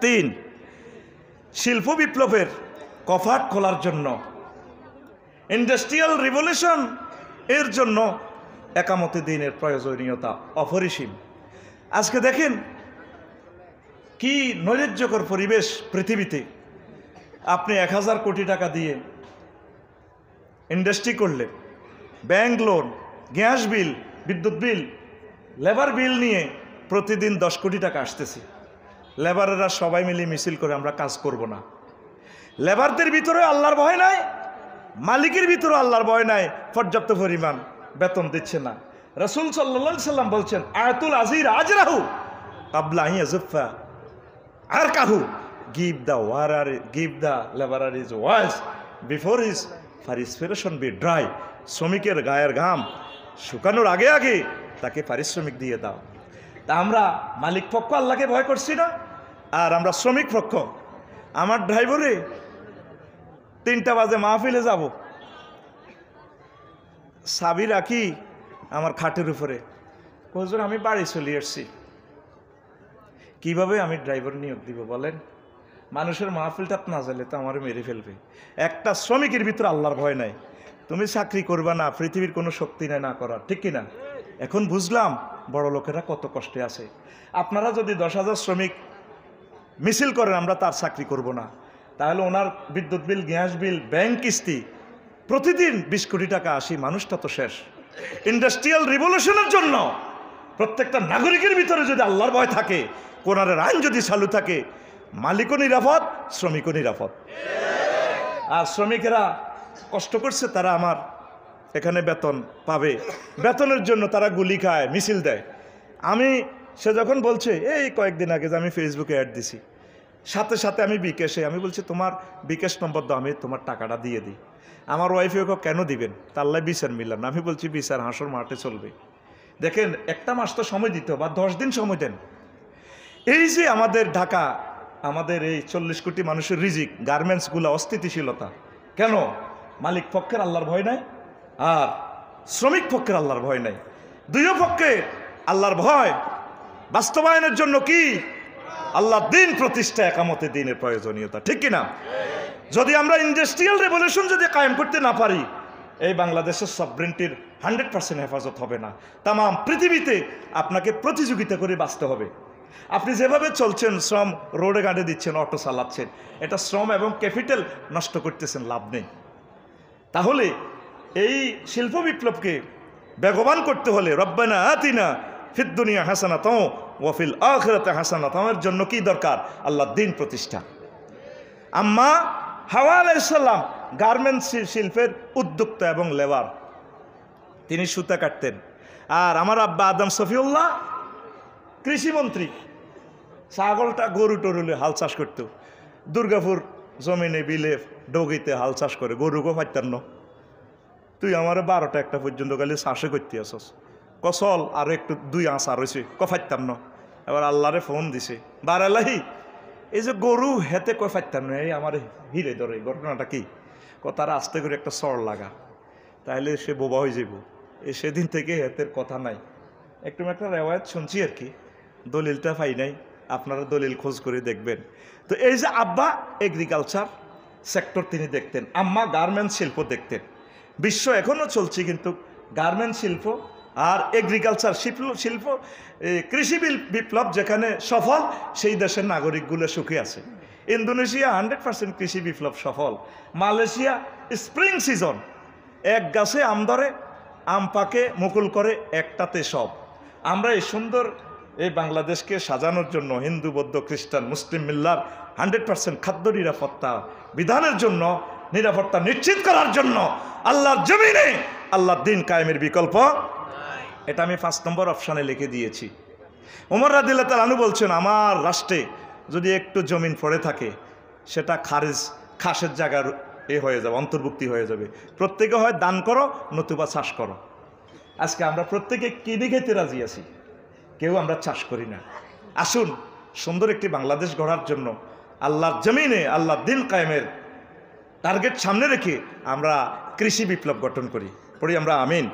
3, শিল্প বিপ্লবের কপাট খোলার জন্য, ইন্ডাস্ট্রিয়াল রিভলিউশন এর জন্য একামতে দ্বীনের প্রয়োজনীয়তা অপরিসীম। আজকে দেখেন কি নৈরাজ্যকর পরিবেশ পৃথিবীতে। আপনি 1000 কোটি টাকা দিয়ে ইন্ডাস্ট্রি করলে, ব্যাংক লোন, গ্যাস বিল, বিদ্যুৎ বিল, লেবার বিল নিয়ে প্রতিদিন 10 কোটি টাকা আসতেছে। লেবারেরা সবাই মিলে মিছিল করে আমরা কাজ করব না। লেবারদের ভিতরে আল্লাহর ভয় নাই, মালিকের ভিতরে আল্লাহর ভয় নাই, পর্যাপ্ত পরিমাণ বেতন দিচ্ছে না। রাসূল সাল্লাল্লাহু আলাইহি সাল্লাম বলছেন, আয়াতুল আজির আজরাহু কাবলা ইয়াজফা আরকাহু, give the laborer his wages before his perspiration be dry। শ্রমিকের গায়ের ঘাম শুকানোর আগে আগে তাকে পারিশ্রমিক দিয়ে দাও। তা আমরা মালিক পক্ষ আল্লাহকে ভয় করছি না, আর আমরা শ্রমিক পক্ষ। আমার ড্রাইভারে 3টা বাজে মাহফিলে যাব, চাবি রাখি আমার খাটের উপরে, হুজুর আমি বাড়ি চলে আসছি। কিভাবে আমি ড্রাইভার নিয়োগ দিব বলেন? মানুষের মাহফিলটা না জানলে তো আমার মেরে ফেলবে। একটা শ্রমিকের ভিতরে আল্লাহর ভয় নাই, তুমি চাকরি করবা না, পৃথিবীর কোনো শক্তি নাই না করার, ঠিক কিনা? এখন বুঝলাম বড় লোকেরা কত কষ্টে আছে। আপনারা যদি 10,000 শ্রমিক মিছিল করেন আমরা তার চাকরি করব না, তাহলে ওনার বিদ্যুৎ বিল, গ্যাস বিল, ব্যাংক কিস্তি প্রতিদিন 20 কোটি টাকা আসি, মানুষটা তো শেষ। ইন্ডাস্ট্রিয়াল রিভলিউশনের জন্য প্রত্যেকটা নাগরিকের ভিতরে যদি আল্লাহর ভয় থাকে, কোরআনের আইন যদি চালু থাকে, মালিকও নিরাপদ, শ্রমিকও নিরাপদ। আর শ্রমিকেরা কষ্ট করছে, তারা আমার এখানে বেতন পাবে, বেতনের জন্য তারা গুলি খায়, মিছিল দেয়। সে যখন বলছে, এই কয়েকদিন আগে যে আমি ফেসবুকে অ্যাড দিছি, সাথে সাথে আমি বিকাশে, আমি বলছি তোমার বিকাশ নম্বর দাও, আমি তোমার টাকাটা দিয়ে দিই। আমার ওয়াইফে কেন দিবেন? তাল্লাই বিচার মিললাম না। আমি বলছি বিচার হাসর মাঠে চলবে। দেখেন, একটা মাস তো সময় দিতে বা 10 দিন সময় দেন। এই যে আমাদের ঢাকা, আমাদের এই 40 কোটি মানুষের রিজিক, গার্মেন্টসগুলো অস্থিতিশীলতা কেন? মালিক পক্ষের আল্লাহর ভয় নাই, আর শ্রমিক পক্ষের আল্লাহর ভয় নাই। দুই পক্ষে আল্লাহর ভয় বাস্তবায়নের জন্য কি? আল্লাহর দ্বীন প্রতিষ্ঠা, একামতে দ্বীনের প্রয়োজনীয়তা, ঠিক কিনা? যদি আমরা ইন্ডাস্ট্রিয়াল রেভলিউশন যদি কায়েম করতে না পারি, এই বাংলাদেশের সভরেন্টির 100% হেফাজত হবে না। তাম পৃথিবীতে আপনাকে প্রতিযোগিতা করে বাঁচতে হবে। আপনি যেভাবে চলছেন, শ্রম রোডে গাড়ি দিচ্ছেন, অটো চালাচ্ছেন, এটা শ্রম এবং ক্যাপিটাল নষ্ট করতেছেন, লাভ নেই। তাহলে এই শিল্প বিপ্লবকে বেগবান করতে হলে রব্বানা আতিনা ফিদ দুনিয়া হাসানাতাও ওয়া ফিল আখিরাতি হাসানাতাও এর জন্য কি দরকার? আল্লাহর দ্বীন প্রতিষ্ঠা। আম্মা হাওয়া আলাইহিস সালাম গার্মেন্টস শিল্পের উদ্যোক্তা এবং লেবার, তিনি সুতা কাটতেন। আর আমার আব্বা আদম শফিউল্লাহ কৃষিমন্ত্রী, ছাগলটা গরু টরুলে হাল চাষ করত। দুর্গাপুর জমিনে বিলে ডগিতে হাল চাষ করে, গরুকে পাইতাম না। তুই আমার 12টা 1টা পর্যন্ত গেলে চাষে করতে আসস, কসল আর একটু 2 আঁচ আর হয়েছে, কফাইতাম না। এবার আল্লাহরে ফোন দিছে, বারালাহি এই যে গরু হেতে কয় পাইতাম না, এই আমার হিরে ধরে, ঘটনাটা কি? তারা আস্তে করে একটা চড় লাগা, তাহলে সে বোবা হয়ে যাব। সেদিন থেকে হেতের কথা নাই। একটু একটা রেওয়ায়ত শুনছি আর কি, দলিলটা পাই নাই, আপনারা দলিল খোঁজ করে দেখবেন। তো এই যে আব্বা এগ্রিকালচার সেক্টর তিনি দেখতেন, আম্মা গার্মেন্টস শিল্প দেখতেন। বিশ্ব এখনও চলছে, কিন্তু গার্মেন্টস শিল্প আর এগ্রিকালচার শিল্প, কৃষি বিপ্লব যেখানে সফল, সেই দেশের নাগরিকগুলো সুখে আছে। ইন্দোনেশিয়া 100% কৃষি বিপ্লব সফল। মালয়েশিয়া স্প্রিং সিজন, এক গাছে আম ধরে, আম পাকে, মুকুল করে, একটাতে সব। আমরা এই সুন্দর এই বাংলাদেশকে সাজানোর জন্য হিন্দু, বৌদ্ধ, খ্রিস্টান, মুসলিম মিল্লার 100% খাদ্য নিরাপত্তা বিধানের জন্য, নিরাপত্তা নিশ্চিত করার জন্য আল্লাহর জমিনে আল্লাহর দ্বীন কায়েমের বিকল্প, এটা আমি 5 নম্বর অপশানে লিখে দিয়েছি। ওমর রাদিয়াল্লাহু তাআলা আনহু বলছেন, আমার রাষ্ট্রে যদি একটু জমিন পড়ে থাকে, সেটা খাসের জায়গার হয়ে যাবে, অন্তর্ভুক্তি হয়ে যাবে। প্রত্যেকে হয় দান করো, নতুবা চাষ করো। আজকে আমরা প্রত্যেকে কিনে খেতে রাজি আছি, কেউ আমরা চাষ করি না। আসুন সুন্দর একটি বাংলাদেশ গড়ার জন্য আল্লাহর জমিনে আল্লাহর দ্বীন কায়েমের টার্গেট সামনে রেখে আমরা কৃষি বিপ্লব গঠন করি। পড়ি আমরা আমিন।